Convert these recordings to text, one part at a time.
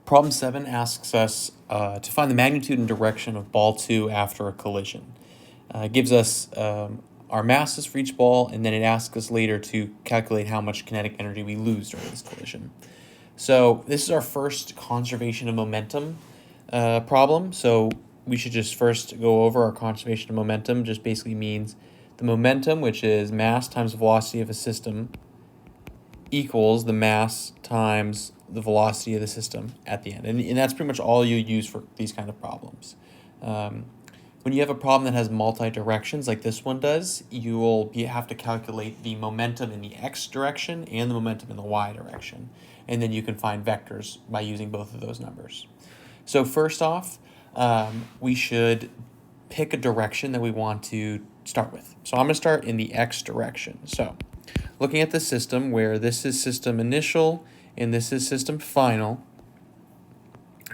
Problem 7 asks us to find the magnitude and direction of ball 2 after a collision. It gives us our masses for each ball, and then it asks us later to calculate how much kinetic energy we lose during this collision. So this is our first conservation of momentum problem. So we should just first go over our conservation of momentum. Just basically means the momentum, which is mass times the velocity of a system, equals the mass times the velocity of the system at the end. And that's pretty much all you use for these kind of problems. When you have a problem that has multi-directions like this one does, you will have to calculate the momentum in the x direction and the momentum in the y direction. And then you can find vectors by using both of those numbers. So first off, we should pick a direction that we want to start with. So I'm going to start in the x direction. So looking at the system where this is system initial and this is system final,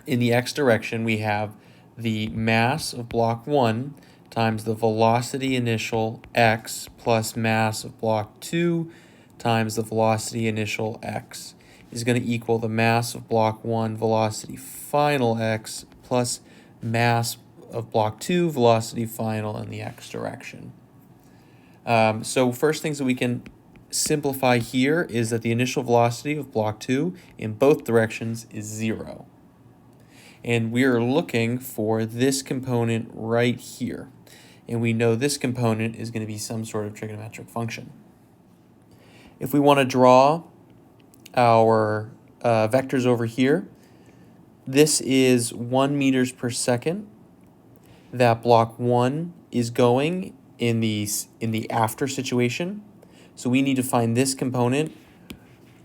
in the x direction we have the mass of block 1 times the velocity initial x plus mass of block 2 times the velocity initial x is going to equal the mass of block 1 velocity final x plus mass of block 2 velocity final in the x direction. So first things that we can simplify here is that the initial velocity of block 2 in both directions is 0. And we are looking for this component right here. And we know this component is going to be some sort of trigonometric function. If we want to draw our vectors over here, this is 1 meters per second that block 1 is going in the after situation. So we need to find this component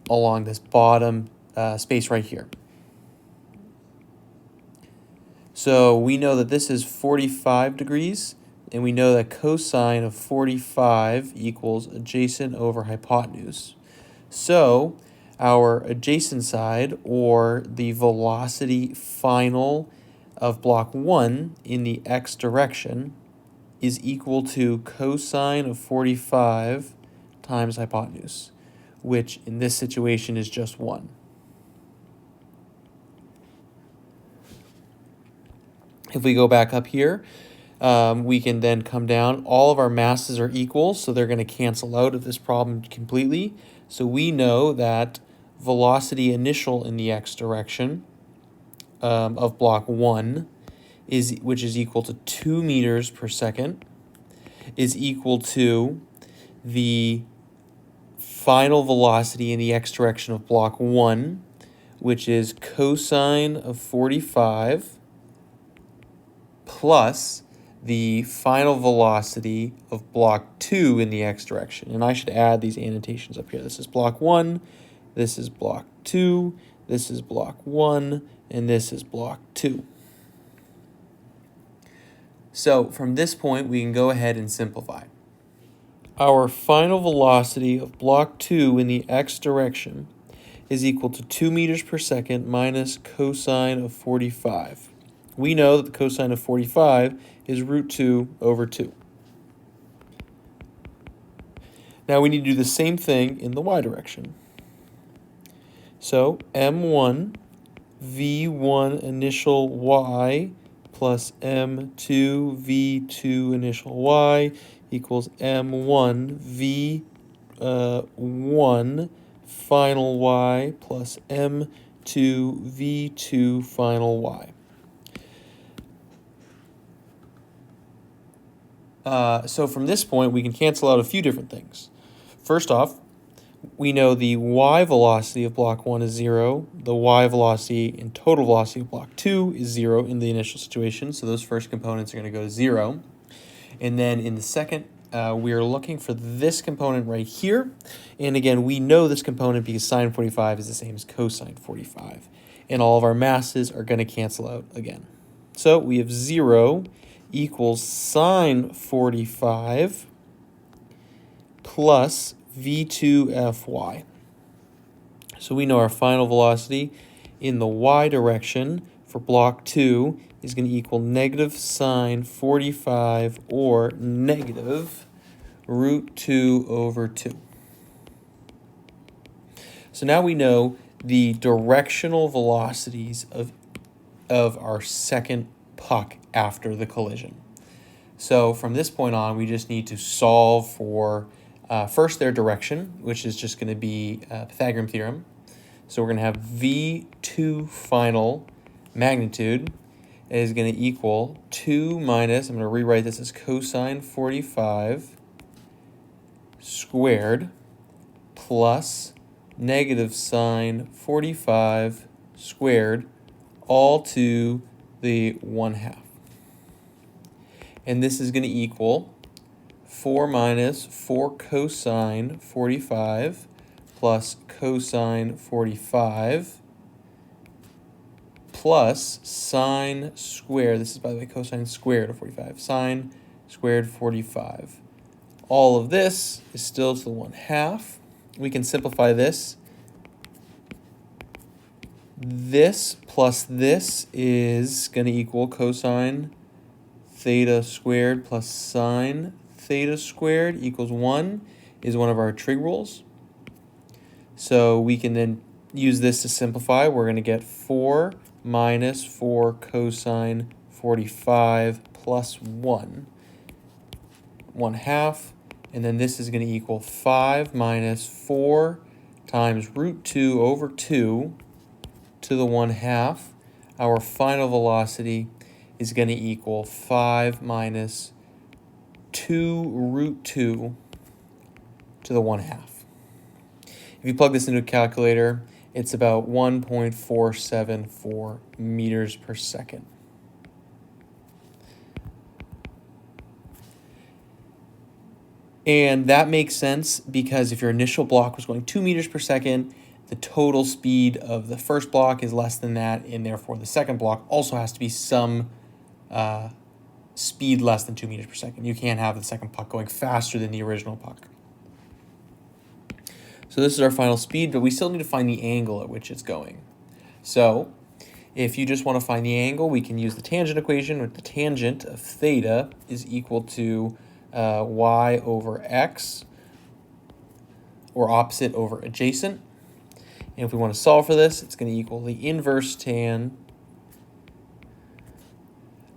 along this bottom space right here. So we know that this is 45 degrees, and we know that cosine of 45 equals adjacent over hypotenuse. So our adjacent side, or the velocity final of block 1 in the x direction, is equal to cosine of 45 times hypotenuse, which in this situation is just 1. If we go back up here, we can then come down. All of our masses are equal, so they're going to cancel out of this problem completely. So we know that velocity initial in the x direction of block 1, which is equal to 2 meters per second, is equal to the final velocity in the x direction of block 1, which is cosine of 45 plus the final velocity of block 2 in the x direction. And I should add these annotations up here. This is block 1, this is block 2, this is block 1, and this is block 2. So from this point, we can go ahead and simplify. Our final velocity of block 2 in the x direction is equal to 2 meters per second minus cosine of 45. We know that the cosine of 45 is root 2 over 2. Now we need to do the same thing in the y direction. So m1 v1 initial y plus m2 v2 initial y equals m1 v1 final y plus m2 v2 final y. So from this point, we can cancel out a few different things. First off, we know the y velocity of block 1 is 0. The y velocity and total velocity of block 2 is 0 in the initial situation. So those first components are going to go to 0. And then in the second, we are looking for this component right here. And again, we know this component because sine 45 is the same as cosine 45. And all of our masses are going to cancel out again. So we have 0 equals sine 45 plus v2 Fy. So we know our final velocity in the y direction for block 2 is going to equal negative sine 45 or negative root 2 over 2. So now we know the directional velocities of our second puck after the collision. So from this point on, we just need to solve for first their direction, which is just going to be Pythagorean theorem. So we're going to have V2 final magnitude is going to equal 2 minus, I'm going to rewrite this as cosine 45 squared plus negative sine 45 squared, all to the 1/2. And this is going to equal 4 minus 4 cosine 45 plus cosine 45 plus sine squared. This is, by the way, cosine squared of 45. Sine squared 45. All of this is still to the 1/2. We can simplify this. This plus this is going to equal cosine theta squared plus sine theta squared equals 1 is one of our trig rules. So we can then use this to simplify. We're going to get 4 minus 4 cosine 45 plus 1, 1/2. And then this is going to equal 5 minus 4 times root 2 over 2 to the 1/2. Our final velocity is going to equal 5 minus 2 root 2 to the 1/2. If you plug this into a calculator, it's about 1.474 meters per second. And that makes sense because if your initial block was going 2 meters per second, the total speed of the first block is less than that, and therefore the second block also has to be some speed less than 2 meters per second. You can't have the second puck going faster than the original puck. So this is our final speed, but we still need to find the angle at which it's going. So if you just want to find the angle, we can use the tangent equation, where the tangent of theta is equal to y over x, or opposite over adjacent. And if we want to solve for this, it's going to equal the inverse tan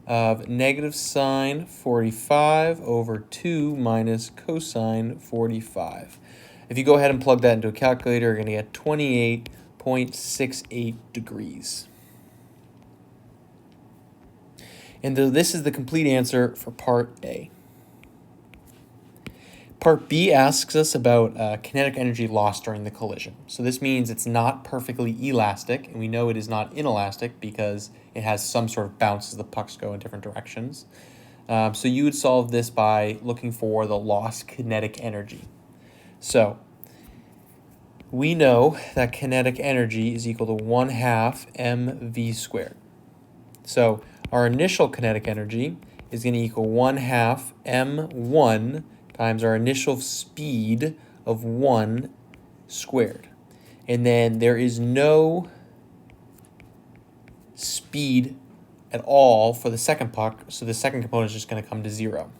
of negative sine 45 over 2 minus cosine 45. If you go ahead and plug that into a calculator, you're going to get 28.68 degrees. And this is the complete answer for part A. Part B asks us about kinetic energy lost during the collision. So this means it's not perfectly elastic, and we know it is not inelastic because it has some sort of bounce as the pucks go in different directions. So you would solve this by looking for the lost kinetic energy. So we know that kinetic energy is equal to 1/2 mv squared. So our initial kinetic energy is going to equal 1/2 m1 times our initial speed of 1 squared. And then there is no speed at all for the second puck, so the second component is just going to come to 0.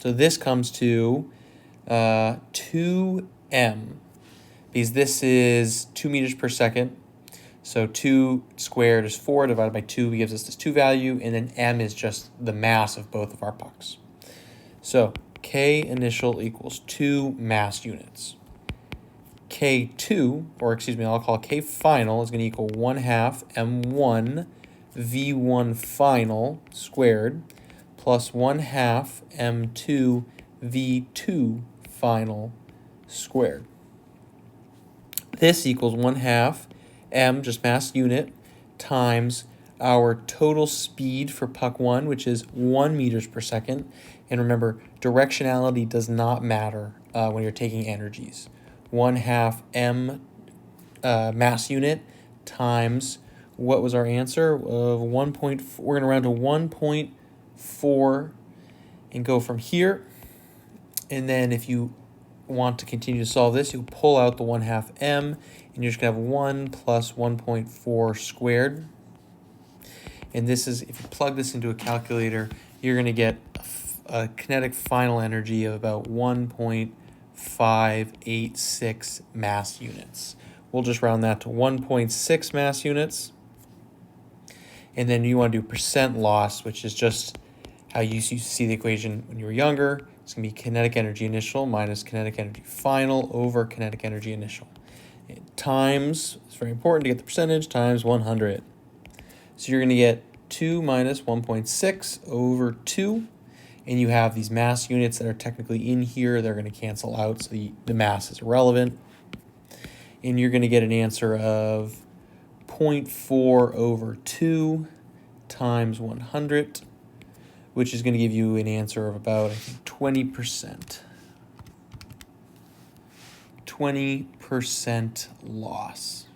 So this comes to 2m, because this is 2 meters per second. So 2 squared is 4 divided by 2 gives us this 2 value, and then m is just the mass of both of our pucks. So K initial equals 2 mass units. K2, or excuse me, I'll call K final, is going to equal 1/2 m1 v1 final squared plus 1/2 m2 v2 final squared. This equals 1/2 m, just mass unit, times our total speed for puck 1, which is 1 meters per second. And remember, directionality does not matter when you're taking energies. 1/2 m mass unit times, what was our answer? Of 1. We're going to round to 1.4 and go from here. And then if you want to continue to solve this, you'll pull out the 1/2 m, and you're just going to have 1 plus 1.4 squared. And this is, if you plug this into a calculator, you're going to get a kinetic final energy of about 1.586 mass units, we'll just round that to 1.6 mass units. And then you want to do percent loss, which is just how you used to see the equation when you were younger. It's going to be kinetic energy initial minus kinetic energy final over kinetic energy initial. Times, it's very important to get the percentage, times 100. So you're going to get 2 minus 1.6 over 2. And you have these mass units that are technically in here. They're going to cancel out, so the mass is irrelevant. And you're going to get an answer of 0.4 over 2 times 100, which is going to give you an answer of about, I think, 20%. 20% loss.